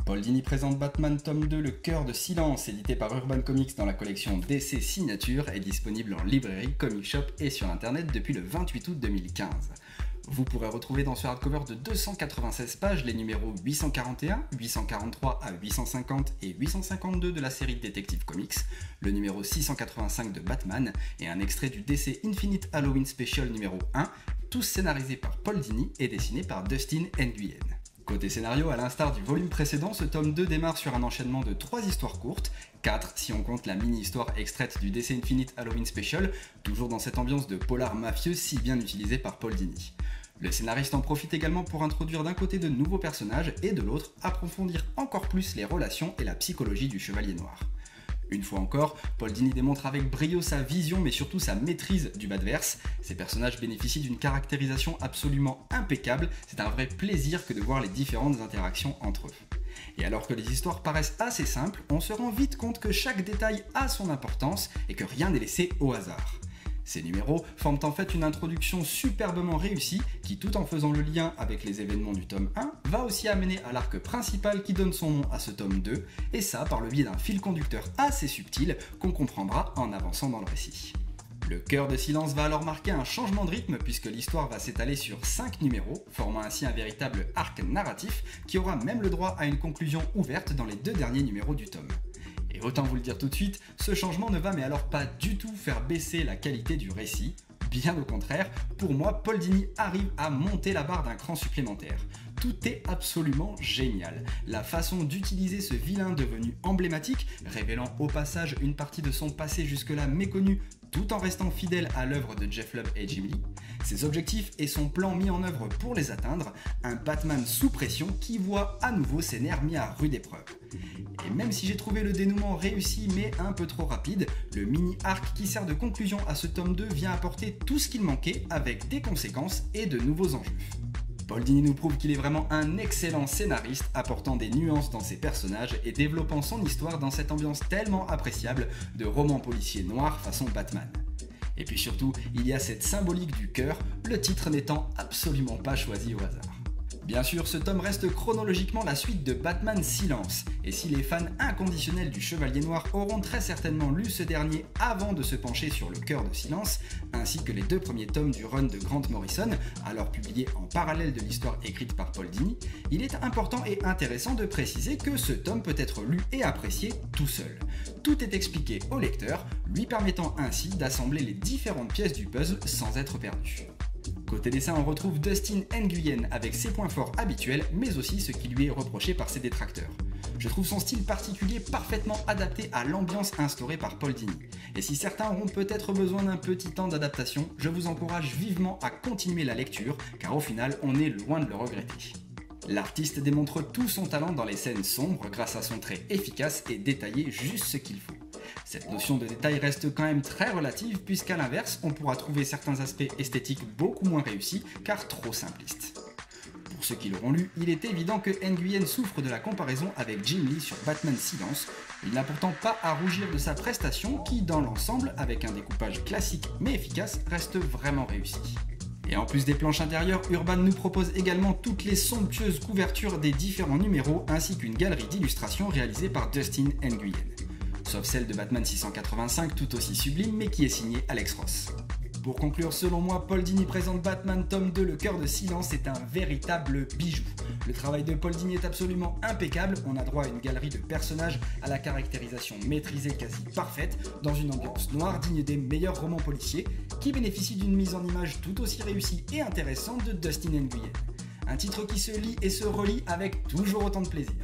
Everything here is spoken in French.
Paul Dini présente Batman tome 2, Le Cœur de Silence, édité par Urban Comics dans la collection DC Signature, est disponible en librairie, comic shop et sur internet depuis le 28 août 2015. Vous pourrez retrouver dans ce hardcover de 296 pages les numéros 841, 843 à 850 et 852 de la série Detective Comics, le numéro 685 de Batman et un extrait du DC Infinite Halloween Special numéro 1, tous scénarisés par Paul Dini et dessinés par Dustin Nguyen. Côté scénario, à l'instar du volume précédent, ce tome 2 démarre sur un enchaînement de 3 histoires courtes, 4 si on compte la mini-histoire extraite du DC Infinite Halloween Special, toujours dans cette ambiance de polar mafieux si bien utilisée par Paul Dini. Le scénariste en profite également pour introduire d'un côté de nouveaux personnages et de l'autre approfondir encore plus les relations et la psychologie du Chevalier Noir. Une fois encore, Paul Dini démontre avec brio sa vision mais surtout sa maîtrise du Batverse. Ces personnages bénéficient d'une caractérisation absolument impeccable, c'est un vrai plaisir que de voir les différentes interactions entre eux. Et alors que les histoires paraissent assez simples, on se rend vite compte que chaque détail a son importance et que rien n'est laissé au hasard. Ces numéros forment en fait une introduction superbement réussie qui, tout en faisant le lien avec les événements du tome 1, va aussi amener à l'arc principal qui donne son nom à ce tome 2, et ça par le biais d'un fil conducteur assez subtil qu'on comprendra en avançant dans le récit. Le Cœur de Silence va alors marquer un changement de rythme puisque l'histoire va s'étaler sur 5 numéros, formant ainsi un véritable arc narratif qui aura même le droit à une conclusion ouverte dans les 2 derniers numéros du tome. Et autant vous le dire tout de suite, ce changement ne va mais alors pas du tout faire baisser la qualité du récit. Bien au contraire, pour moi, Paul Dini arrive à monter la barre d'un cran supplémentaire. Tout est absolument génial. La façon d'utiliser ce vilain devenu emblématique, révélant au passage une partie de son passé jusque-là méconnu, tout en restant fidèle à l'œuvre de Jeff Lubb et Jim Lee, ses objectifs et son plan mis en œuvre pour les atteindre, un Batman sous pression qui voit à nouveau ses nerfs mis à rude épreuve. Et même si j'ai trouvé le dénouement réussi mais un peu trop rapide, le mini-arc qui sert de conclusion à ce tome 2 vient apporter tout ce qu'il manquait avec des conséquences et de nouveaux enjeux. Paul Dini nous prouve qu'il est vraiment un excellent scénariste, apportant des nuances dans ses personnages et développant son histoire dans cette ambiance tellement appréciable de roman policier noir façon Batman. Et puis surtout, il y a cette symbolique du cœur, le titre n'étant absolument pas choisi au hasard. Bien sûr, ce tome reste chronologiquement la suite de Batman Silence, et si les fans inconditionnels du Chevalier Noir auront très certainement lu ce dernier avant de se pencher sur Le Cœur de Silence, ainsi que les 2 premiers tomes du run de Grant Morrison, alors publiés en parallèle de l'histoire écrite par Paul Dini, il est important et intéressant de préciser que ce tome peut être lu et apprécié tout seul. Tout est expliqué au lecteur, lui permettant ainsi d'assembler les différentes pièces du puzzle sans être perdu. Côté dessin, on retrouve Dustin Nguyen avec ses points forts habituels, mais aussi ce qui lui est reproché par ses détracteurs. Je trouve son style particulier parfaitement adapté à l'ambiance instaurée par Paul Dini. Et si certains auront peut-être besoin d'un petit temps d'adaptation, je vous encourage vivement à continuer la lecture, car au final, on est loin de le regretter. L'artiste démontre tout son talent dans les scènes sombres grâce à son trait efficace et détaillé juste ce qu'il faut. Cette notion de détail reste quand même très relative puisqu'à l'inverse, on pourra trouver certains aspects esthétiques beaucoup moins réussis car trop simplistes. Pour ceux qui l'auront lu, il est évident que Nguyen souffre de la comparaison avec Jim Lee sur Batman Silence. Il n'a pourtant pas à rougir de sa prestation qui, dans l'ensemble, avec un découpage classique mais efficace, reste vraiment réussi. Et en plus des planches intérieures, Urban nous propose également toutes les somptueuses couvertures des différents numéros ainsi qu'une galerie d'illustrations réalisée par Dustin Nguyen. Sauf celle de Batman 685 tout aussi sublime mais qui est signée Alex Ross. Pour conclure, selon moi, Paul Dini présente Batman tome 2, Le Cœur de Silence est un véritable bijou. Le travail de Paul Dini est absolument impeccable, on a droit à une galerie de personnages à la caractérisation maîtrisée quasi parfaite, dans une ambiance noire digne des meilleurs romans policiers, qui bénéficie d'une mise en image tout aussi réussie et intéressante de Dustin Nguyen. Un titre qui se lit et se relit avec toujours autant de plaisir.